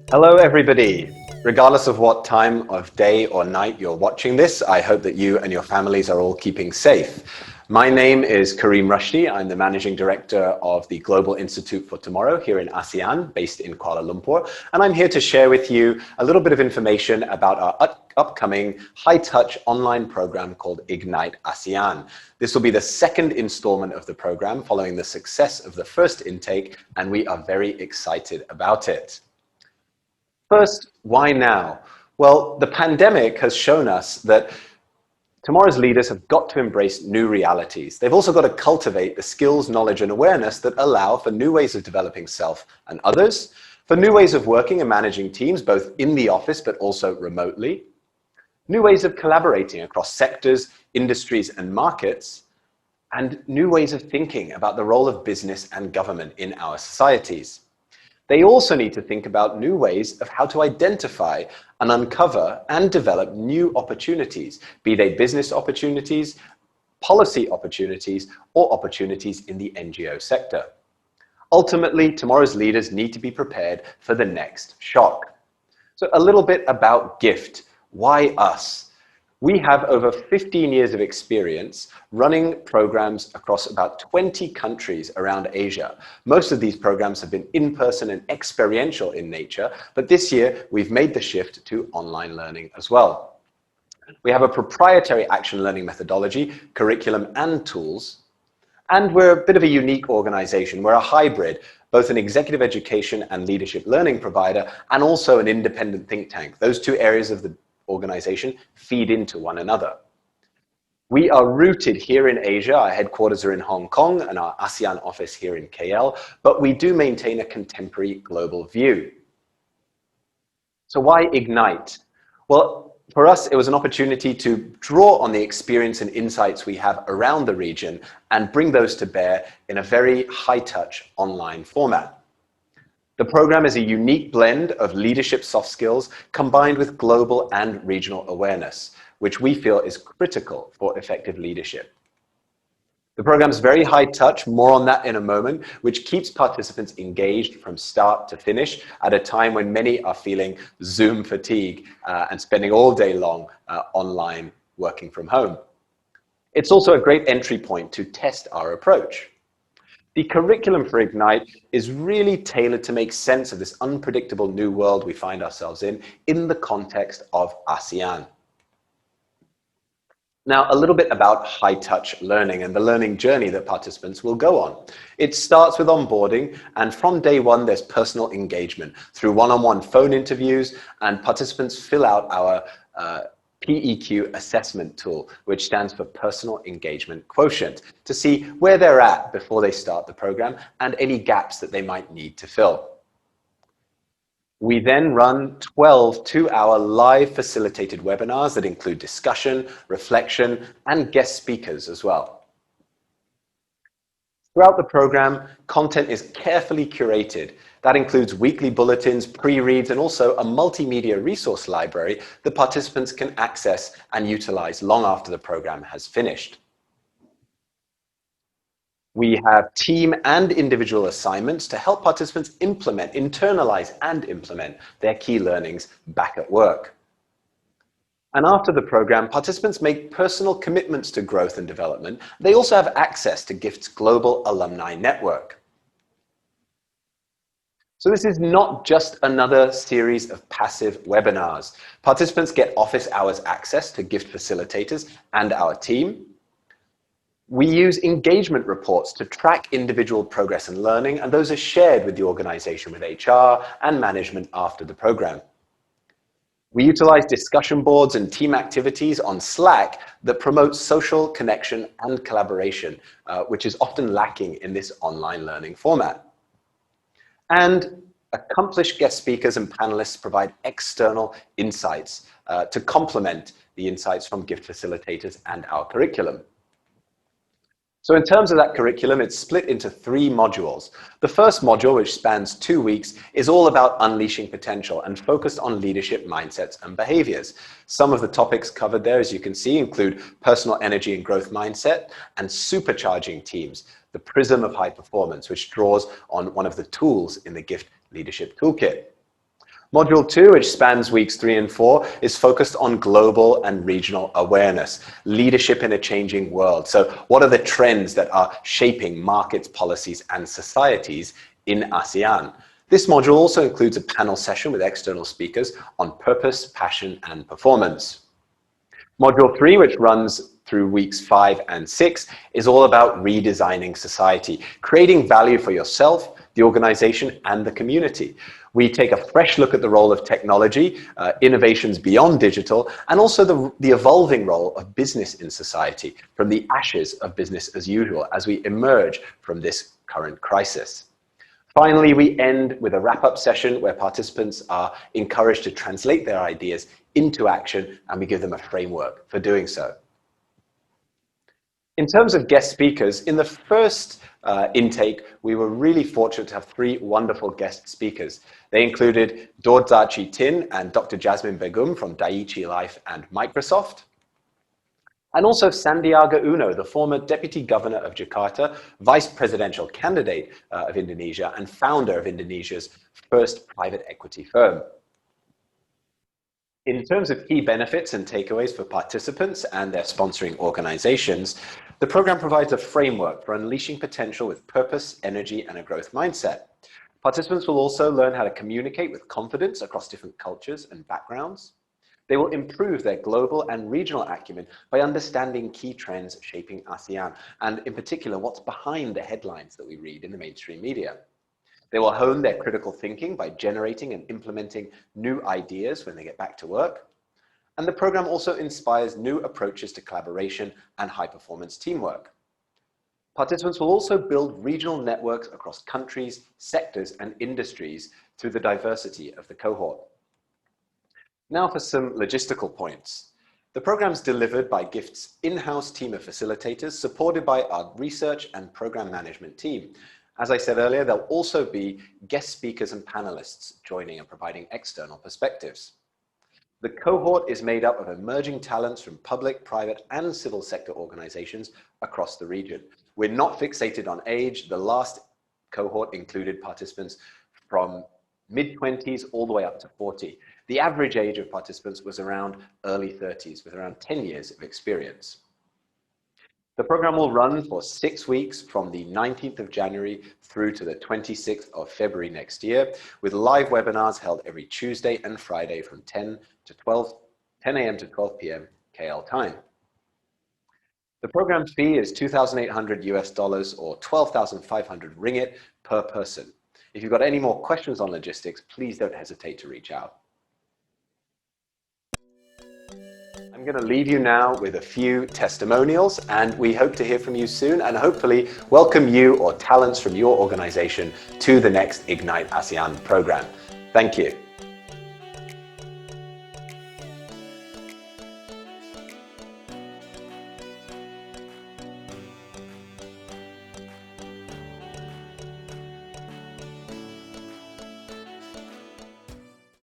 Hello, everybody. Regardless of what time of day or night you're watching this, I hope that you and your families are all keeping safe. My name is Kareem Rushdie. I'm the Managing Director of the Global Institute for Tomorrow here in ASEAN, based in Kuala Lumpur. And I'm here to share with you a little bit of information about our upcoming high-touch online program called Ignite ASEAN. This will be the second installment of the program following the success of the first intake, and we are very excited about it. First, why now? Well, the pandemic has shown us that tomorrow's leaders have got to embrace new realities. They've also got to cultivate the skills, knowledge, and awareness that allow for new ways of developing self and others, for new ways of working and managing teams, both in the office but also remotely, new ways of collaborating across sectors, industries, and markets, and new ways of thinking about the role of business and government in our societies. They also need to think about new ways of how to identify and uncover and develop new opportunities, be they business opportunities, policy opportunities, or opportunities in the NGO sector. Ultimately, tomorrow's leaders need to be prepared for the next shock. So a little bit about GIFT. Why us? We have over 15 years of experience running programs across about 20 countries around Asia. Most of these programs have been in-person and experiential in nature, but this year we've made the shift to online learning as well. We have a proprietary action learning methodology, curriculum and tools, and we're a bit of a unique organization. We're a hybrid, both an executive education and leadership learning provider, and also an independent think tank. Those two areas of the organization feed into one another. We are rooted here in Asia. Our headquarters are in Hong Kong and our ASEAN office here in KL, but we do maintain a contemporary global view. So why Ignite? Well, for us, it was an opportunity to draw on the experience and insights we have around the region and bring those to bear in a very high-touch online format. The program is a unique blend of leadership soft skills combined with global and regional awareness, which we feel is critical for effective leadership. The program is very high touch, more on that in a moment, which keeps participants engaged from start to finish at a time when many are feeling Zoom fatigue and spending all day long online working from home. It's also a great entry point to test our approach. The curriculum for Ignite is really tailored to make sense of this unpredictable new world we find ourselves in the context of ASEAN. Now, a little bit about high-touch learning and the learning journey that participants will go on. It starts with onboarding, and from day one, there's personal engagement through one-on-one phone interviews, and participants fill out our PEQ assessment tool, which stands for Personal Engagement Quotient, to see where they're at before they start the program and any gaps that they might need to fill. We then run 12 two-hour live facilitated webinars that include discussion, reflection, and guest speakers as well. Throughout the program, content is carefully curated. That includes weekly bulletins, pre-reads, and also a multimedia resource library that participants can access and utilize long after the program has finished. We have team and individual assignments to help participants internalize and implement their key learnings back at work. And after the program, participants make personal commitments to growth and development. They also have access to GIFT's global alumni network. So this is not just another series of passive webinars. Participants get office hours access to GIFT facilitators and our team. We use engagement reports to track individual progress and learning, and those are shared with the organization, with HR and management after the program. We utilize discussion boards and team activities on Slack that promote social connection and collaboration, which is often lacking in this online learning format. And accomplished guest speakers and panelists provide external insights to complement the insights from GIFT facilitators and our curriculum. So in terms of that curriculum, it's split into 3 modules. The first module, which spans 2 weeks, is all about unleashing potential and focused on leadership mindsets and behaviors. Some of the topics covered there, as you can see, include personal energy and growth mindset and supercharging teams, the prism of high performance, which draws on one of the tools in the GIFT Leadership Toolkit. Module 2, which spans weeks 3 and 4, is focused on global and regional awareness, leadership in a changing world. So what are the trends that are shaping markets, policies, and societies in ASEAN? This module also includes a panel session with external speakers on purpose, passion, and performance. Module 3, which runs through weeks 5 and 6, is all about redesigning society, creating value for yourself, the organization, and the community. We take a fresh look at the role of technology, innovations beyond digital, and also the evolving role of business in society, from the ashes of business as usual as we emerge from this current crisis. Finally, we end with a wrap-up session where participants are encouraged to translate their ideas into action, and we give them a framework for doing so. In terms of guest speakers, in the first intake, we were really fortunate to have 3 wonderful guest speakers. They included Dorzachi Tin and Dr. Jasmine Begum from Daiichi Life and Microsoft, and also Sandiaga Uno, the former Deputy Governor of Jakarta, Vice Presidential Candidate of Indonesia, and founder of Indonesia's first private equity firm. In terms of key benefits and takeaways for participants and their sponsoring organizations, the program provides a framework for unleashing potential with purpose, energy, and a growth mindset. Participants will also learn how to communicate with confidence across different cultures and backgrounds. They will improve their global and regional acumen by understanding key trends shaping ASEAN, and in particular, what's behind the headlines that we read in the mainstream media. They will hone their critical thinking by generating and implementing new ideas when they get back to work. And the program also inspires new approaches to collaboration and high-performance teamwork. Participants will also build regional networks across countries, sectors, and industries through the diversity of the cohort. Now for some logistical points. The program is delivered by GIFT's in-house team of facilitators, supported by our research and program management team. As I said earlier, there'll also be guest speakers and panelists joining and providing external perspectives. The cohort is made up of emerging talents from public, private, and civil sector organizations across the region. We're not fixated on age. The last cohort included participants from mid-20s all the way up to 40. The average age of participants was around early 30s, with around 10 years of experience. The program will run for 6 weeks from the 19th of January through to the 26th of February next year, with live webinars held every Tuesday and Friday from 10 a.m. to 12 p.m. KL time. The program fee is $2,800 or 12,500 ringgit per person. If you've got any more questions on logistics, please don't hesitate to reach out. I'm going to leave you now with a few testimonials, and we hope to hear from you soon and hopefully welcome you or talents from your organization to the next Ignite ASEAN program. Thank you.